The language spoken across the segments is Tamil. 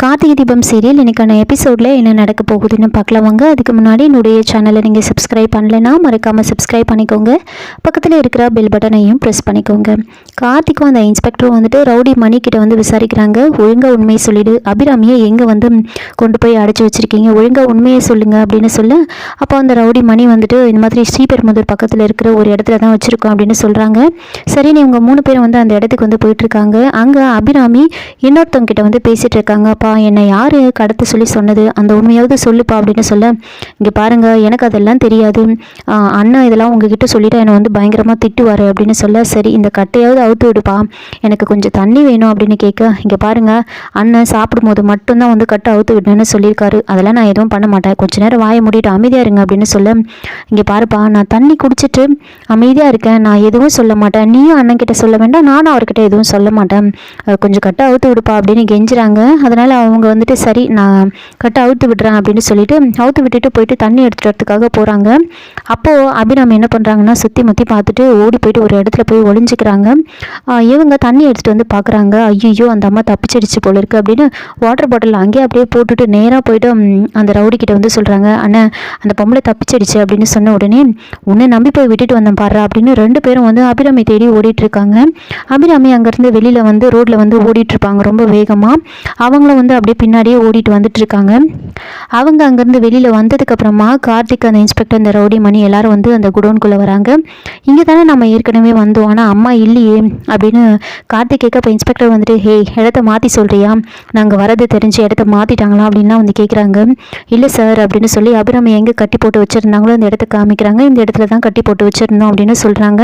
கார்த்திகை தீபம் சீரியல் இன்னைக்கான எபிசோடில் என்ன நடக்க போகுதுன்னு பார்க்கலாம் வாங்க. அதுக்கு முன்னாடி என்னுடைய சேனலை நீங்கள் சப்ஸ்கிரைப் பண்ணலைன்னா மறக்காமல் சப்ஸ்கிரைப் பண்ணிக்கோங்க. பக்கத்தில் இருக்கிற பெல் பட்டனையும் ப்ரெஸ் பண்ணிக்கோங்க. கார்த்திக்கும் அந்த இன்ஸ்பெக்டரும் வந்துட்டு ரவுடி மணிக்கிட்ட வந்து விசாரிக்கிறாங்க. ஒழுங்காக உண்மையை சொல்லிவிடு, அபிராமியை எங்கே வந்து கொண்டு போய் அடைச்சி வச்சுருக்கீங்க, ஒழுங்காக உண்மையை சொல்லுங்கள் அப்படின்னு சொல்ல, அப்போ அந்த ரவுடி மணி வந்துட்டு இந்த மாதிரி ஸ்ரீபெரும்புதூர் பக்கத்தில் இருக்கிற ஒரு இடத்துல தான் வச்சுருக்கோம் அப்படின்னு சொல்கிறாங்க. சரி, இவங்க 3 பேரும் வந்து அந்த இடத்துக்கு வந்து போயிட்டுருக்காங்க. அங்கே அபிராமி இன்னொருத்தவங்க கிட்ட வந்து பேசிகிட்டு இருக்காங்க. அப்பா, என்னை யார் கடத்த சொல்லி சொன்னது, அந்த உண்மையாவது சொல்லுப்பா அப்படின்னு சொல்ல, இங்கே பாருங்கள், எனக்கு அதெல்லாம் தெரியாது, அண்ணா இதெல்லாம் உங்ககிட்ட சொல்லிவிட்டு என்னை வந்து பயங்கரமாக திட்டுவார் அப்படின்னு சொல்ல, சரி இந்த கட்டையாவது அவுத்து விடுப்பா, எனக்கு கொஞ்சம் தண்ணி வேணும் அப்படின்னு கேட்க, இங்கே பாருங்கள், அண்ணன் சாப்பிடும்போது மட்டும்தான் வந்து கட்டை அவுத்து விடணும்னு சொல்லியிருக்காரு, அதெல்லாம் நான் எதுவும் பண்ண மாட்டேன், கொஞ்ச நேரம் வாயை மூடிட்டு அமைதியாக இருங்க அப்படின்னு சொல்ல, இங்கே பாருப்பா, நான் தண்ணி குடிச்சிட்டு அமைதியாக இருக்கேன், நான் எதுவும் சொல்ல மாட்டேன், நீயும் அண்ணன் கிட்ட சொல்ல வேண்டாம், நானும் அவர்கிட்ட எதுவும் சொல்ல மாட்டேன், கொஞ்சம் கட்டை அவுத்து விடுப்பா அப்படின்னு கெஞ்சுறாங்க. அதனால் அவங்க வந்துட்டு சரி நான் கட்டை அவுத்து விடுறேன் அப்படின்னு சொல்லிட்டு அவுத்து விட்டுட்டு போயிட்டு தண்ணி எடுத்துகிட்டு வரதுக்காக போகிறாங்க. அப்போது அபிராமி என்ன பண்ணுறாங்கன்னா, சுற்றி முற்றி பார்த்துட்டு ஓடி போயிட்டு ஒரு இடத்துல போய் ஒளிஞ்சிக்கிறாங்க. இவங்க தண்ணி எடுத்துகிட்டு வந்து பார்க்குறாங்க. ஐயோ, அந்த அம்மா தப்பிச்சிடுச்சு போல இருக்குது அப்படின்னு வாட்டர் பாட்டில் அங்கேயே அப்படியே போட்டுட்டு நேராக போயிட்டு அந்த ரவுடிக்கிட்ட வந்து சொல்கிறாங்க, அண்ணன் அந்த பொம்பளை தப்பிச்சிடுச்சு அப்படின்னு சொன்ன உடனே, உன்னை நம்பி போய் விட்டுட்டு வந்தேன் பாரு அப்படின்னு 2 பேரும் வந்து அபிராமி தேடி ஓடிட்டு இருக்காங்க. அபிராமி அங்கேருந்து வெளியில் வந்து ரோட்டில் வந்து ஓடிட்டு இருப்பாங்க ரொம்ப வேகமாக. அவங்களும் வந்து அப்படியே பின்னாடியே ஓடிட்டு வந்துட்டு இருக்காங்க. அவங்க அங்கேருந்து வெளியில் வந்ததுக்கப்புறமா கார்த்திக், அந்த இன்ஸ்பெக்டர், இந்த ரவுடி மணி எல்லாரும் வந்து அந்த குடோனுக்குள்ளே வராங்க. இங்கே தானே நம்ம ஏற்கனவே வந்தோம், ஆனால் அம்மா இல்லையே அப்படின்னு கார்த்திக் கேட்க, இப்போ இன்ஸ்பெக்டர் வந்துட்டு, ஹே இடத்த மாற்றி சொல்கிறியா, நாங்கள் வரது தெரிஞ்சு இடத்த மாற்றிட்டாங்களா அப்படின்லாம் வந்து கேட்குறாங்க. இல்லை சார் அப்படின்னு சொல்லி அபிராமி எங்கே கட்டி போட்டு வச்சுருந்தாங்களோ அந்த இடத்த காமிக்கிறாங்க. இந்த இடத்துல தான் கட்டி போட்டு வச்சுருந்தோம் அப்படின்னு சொல்கிறாங்க.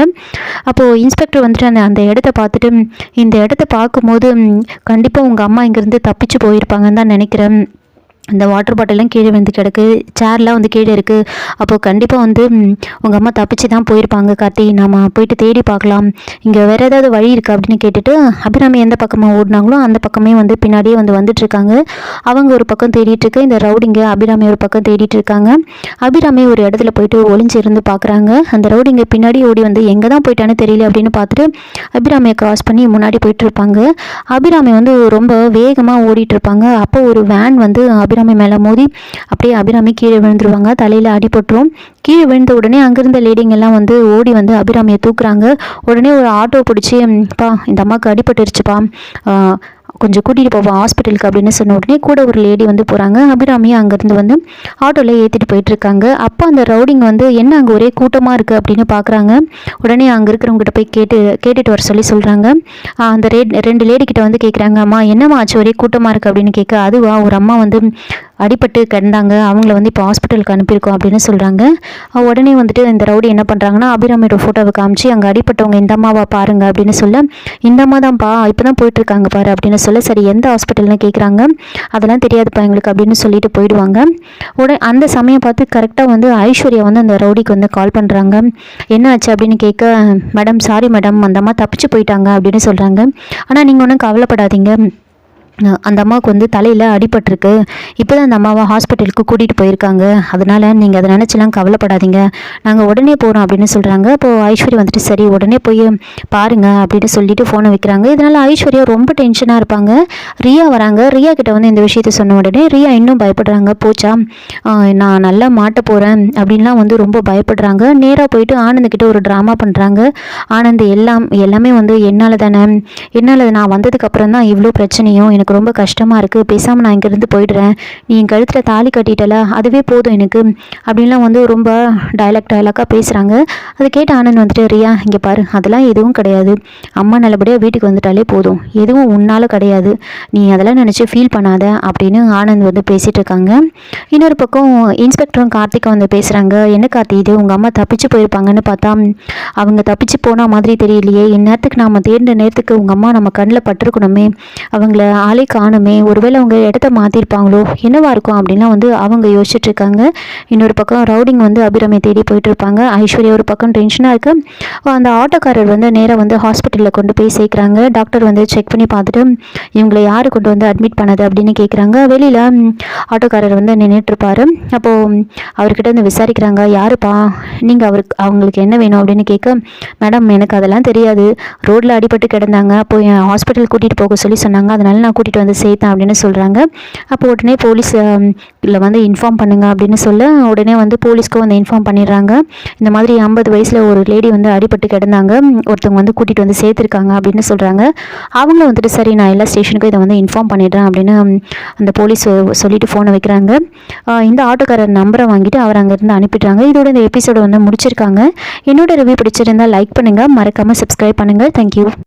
அப்போது இன்ஸ்பெக்டர் வந்துட்டு அந்த இடத்த பார்த்துட்டு, இந்த இடத்த பார்க்கும்போது கண்டிப்பாக உங்கள் அம்மா இங்கேருந்து தப்பிச்சு போயிருப்பாங்கன்னு தான் நினைக்கிறேன், இந்த வாட்டர் பாட்டிலாம் கீழே வந்து கிடக்கு, சேர்லாம் வந்து கீழே இருக்குது, அப்போது கண்டிப்பாக வந்து உங்கள் அம்மா தப்பிச்சு தான் போயிருப்பாங்க கார்த்தி, நாம் போயிட்டு தேடி பார்க்கலாம், இங்கே வேறு ஏதாவது வழி இருக்குது அப்படின்னு கேட்டுட்டு அபிராமி எந்த பக்கமாக ஓடினாங்களோ அந்த பக்கமே வந்து பின்னாடியே வந்து வந்துட்டுருக்காங்க. அவங்க ஒரு பக்கம் தேடிட்டுருக்கு, இந்த ரவுடிங்க அபிராமி ஒரு பக்கம் தேடிட்டு இருக்காங்க. அபிராமி ஒரு இடத்துல போயிட்டு ஒளிஞ்சிருந்து பார்க்குறாங்க. அந்த ரவுடிங்க பின்னாடி ஓடி வந்து எங்கே தான் போயிட்டான்னு தெரியல அப்படின்னு பார்த்துட்டு அபிராமியை கிராஸ் பண்ணி முன்னாடி போயிட்டுருப்பாங்க. அபிராமி வந்து ரொம்ப வேகமாக ஓடிட்டுருப்பாங்க. அப்போ ஒரு வேன் வந்து அபிராமி மேலே மோதி அப்படியே அபிராமி கீழே விழுந்துருவாங்க. தலையில் அடிபட்டுரும். கீழே விழுந்த உடனே அங்கிருந்த லேடிங்கெல்லாம் வந்து ஓடி வந்து அபிராமியை தூக்குறாங்க. உடனே ஒரு ஆட்டோ பிடிச்சி, பா இந்த அம்மாவுக்கு அடிபட்டுருச்சுப்பா, கொஞ்சம் கூட்டிகிட்டு போவோம் ஹாஸ்பிட்டலுக்கு அப்படின்னு சொன்ன உடனே கூட ஒரு லேடி வந்து போகிறாங்க. அபிராமியை அங்கேருந்து வந்து ஆட்டோவில் ஏற்றிட்டு போயிட்டுருக்காங்க. அப்போ அந்த ரவுடிங் வந்து என்ன அங்கே ஒரே கூட்டமாக இருக்குது அப்படின்னு பார்க்குறாங்க. உடனே அங்கே இருக்கிறவங்ககிட்ட போய் கேட்டுட்டு வர சொல்கிறாங்க. அந்த 2 லேடிக்கிட்ட வந்து கேட்குறாங்க, அம்மா என்னம்மா ஆச்சு ஒரே கூட்டமாக இருக்குது அப்படின்னு கேட்க, அதுவா ஒரு அம்மா வந்து அடிபட்டு கிடந்தாங்க, அவங்கள வந்து இப்போ ஹாஸ்பிட்டலுக்கு அனுப்பியிருக்கோம் அப்படின்னு சொல்கிறாங்க. உடனே வந்துட்டு இந்த ரவுடி என்ன பண்ணுறாங்கன்னா, அபிராமியோட ஃபோட்டோவை காமிச்சு, அங்கே அடிப்பட்டவங்க இந்த அம்மாவா பாருங்க அப்படின்னு சொல்ல, இந்த அம்மா தான்ப்பா இப்போ தான் போயிட்டுருக்காங்க பாரு அப்படின்னு சொல்ல, சரி எந்த ஹாஸ்பிட்டல்னு கேட்குறாங்க. அதெல்லாம் தெரியாதுப்பா எங்களுக்கு அப்படின்னு சொல்லிட்டு போயிடுவாங்க. உடனே அந்த சமயம் பார்த்து கரெக்டாக வந்து ஐஸ்வர்யா வந்து அந்த ரவுடிக்கு வந்து கால் பண்ணுறாங்க. என்ன ஆச்சு அப்படின்னு கேட்க, மேடம் சாரி மேடம், அந்த அம்மா தப்பிச்சு போயிட்டாங்க அப்படின்னு சொல்கிறாங்க. ஆனால் நீங்கள் ஒன்றும் கவலைப்படாதீங்க, அந்த அம்மாவுக்கு வந்து தலையில் அடிபட்டிருக்கு, இப்போ தான் அந்த அம்மாவை ஹாஸ்பிட்டலுக்கு கூட்டிகிட்டு போயிருக்காங்க, அதனால் நீங்கள் அதை நினச்சிலாம் கவலைப்படாதீங்க, நாங்கள் உடனே போகிறோம் அப்படின்னு சொல்கிறாங்க. அப்போது ஐஸ்வர்யா வந்துட்டு சரி உடனே போய் பாருங்கள் அப்படின்னு சொல்லிட்டு ஃபோனை வைக்கிறாங்க. இதனால் ஐஸ்வர்யா ரொம்ப டென்ஷனாக இருப்பாங்க. ரியா வராங்க. ரியா கிட்ட வந்து இந்த விஷயத்தை சொன்ன உடனே ரியா இன்னும் பயப்படுறாங்க. போச்சா, நான் நல்லா மாட்ட போகிறேன் அப்படின்லாம் வந்து ரொம்ப பயப்படுறாங்க. நேராக போயிட்டு ஆனந்த்கிட்ட ஒரு ட்ராமா பண்ணுறாங்க. ஆனந்த் எல்லாமே வந்து என்னால் தானே, என்னால் நான் வந்ததுக்கப்புறம் தான் இவ்வளோ பிரச்சனையும், எனக்கு ரொம்ப கஷ்டமாக இருக்குது, பேசாமல் நான் இங்கேருந்து போயிடுறேன், நீ என் கழுத்தில் தாலி கட்டிட்டல அதுவே போதும் எனக்கு அப்படின்லாம் வந்து ரொம்ப டைலாக்காக பேசுகிறாங்க. அதை கேட்டு ஆனந்த் வந்துட்டு, ரியா இங்கே பாரு, அதெல்லாம் எதுவும் கிடையாது, அம்மா நல்லபடியாக வீட்டுக்கு வந்துட்டாலே போதும், எதுவும் உன்னால் கிடையாது, நீ அதெல்லாம் நினச்சி ஃபீல் பண்ணாத அப்படின்னு ஆனந்த் வந்து பேசிகிட்டு இருக்காங்க. இன்னொரு பக்கம் இன்ஸ்பெக்டரும் கார்த்திகா வந்து பேசுகிறாங்க. என்ன கார்த்தி இது, உங்கள் அம்மா தப்பிச்சு போயிருப்பாங்கன்னு பார்த்தா அவங்க தப்பிச்சு போன மாதிரி தெரியலையே, இந்நேரத்துக்கு நாம் தேடின நேரத்துக்கு உங்கள் அம்மா நம்ம கண்ணில் பட்டிருக்கணுமே, அவங்கள ஆளே காணுமே, ஒருவேளை அவங்க இடத்த மாற்றிருப்பாங்களோ, என்னவா இருக்கும் அப்படின்லாம் வந்து அவங்க யோசிச்சுட்டு இருக்காங்க. இன்னொரு பக்கம் ரவுடிங் வந்து அபிராமியை தேடி போயிட்டு இருப்பாங்க. ஐஸ்வர்யா ஒரு பக்கம் டென்ஷனாக இருக்குது. அந்த ஆட்டோக்காரர் வந்து நேராக வந்து ஹாஸ்பிட்டலில் கொண்டு போய் சேர்க்குறாங்க. டாக்டர் வந்து செக் பண்ணி பார்த்துட்டு இவங்களை யார் கொண்டு வந்து அட்மிட் பண்ணது அப்படின்னு கேட்குறாங்க. வெளியில் ஆட்டோக்காரர் வந்து நின்றுட்டுருப்பார். அப்போது அவர்கிட்ட வந்து விசாரிக்கிறாங்க, யாருப்பா நீங்கள், அவங்களுக்கு என்ன வேணும் அப்படின்னு கேட்க, மேடம் எனக்கு அதெல்லாம் தெரியாது, ரோட்டில் அடிபட்டு கிடந்தாங்க, அப்போது என் ஹாஸ்பிட்டல் கூட்டிகிட்டு போக சொல்லி சொன்னாங்க, அதனால நான் கூட்டிகிட்டு கூட்டிகிட்டு வந்து சேர்த்தேன் அப்படின்னு சொல்கிறாங்க. அப்போ உடனே போலீஸ் இல்லை வந்து இன்ஃபார்ம் பண்ணுங்க அப்படின்னு சொல்ல உடனே வந்து போலீஸ்க்கு வந்து இன்ஃபார்ம் பண்ணிடுறாங்க. இந்த மாதிரி 50 வயசில் ஒரு லேடி வந்து அடிபட்டு கிடந்தாங்க, ஒருத்தவங்க வந்து கூட்டிகிட்டு வந்து சேர்த்துருக்காங்க அப்படின்னு சொல்கிறாங்க. அவங்க வந்துட்டு சரி நான் எல்லா ஸ்டேஷனுக்கும் இதை வந்து இன்ஃபார்ம் பண்ணிடுறேன் அப்படின்னு அந்த போலீஸ் சொல்லிட்டு ஃபோனை வைக்கிறாங்க. இந்த ஆட்டோக்காரர் நம்பரை வாங்கிட்டு அவர் அங்கேருந்து அனுப்பிடுறாங்க. இதோட இந்த எபிசோடு வந்து முடிச்சிருக்காங்க. என்னோட ரிவ்யூ பிடிச்சிருந்தால் லைக் பண்ணுங்கள், மறக்காமல் சப்ஸ்கிரைப் பண்ணுங்கள். தேங்க்யூ.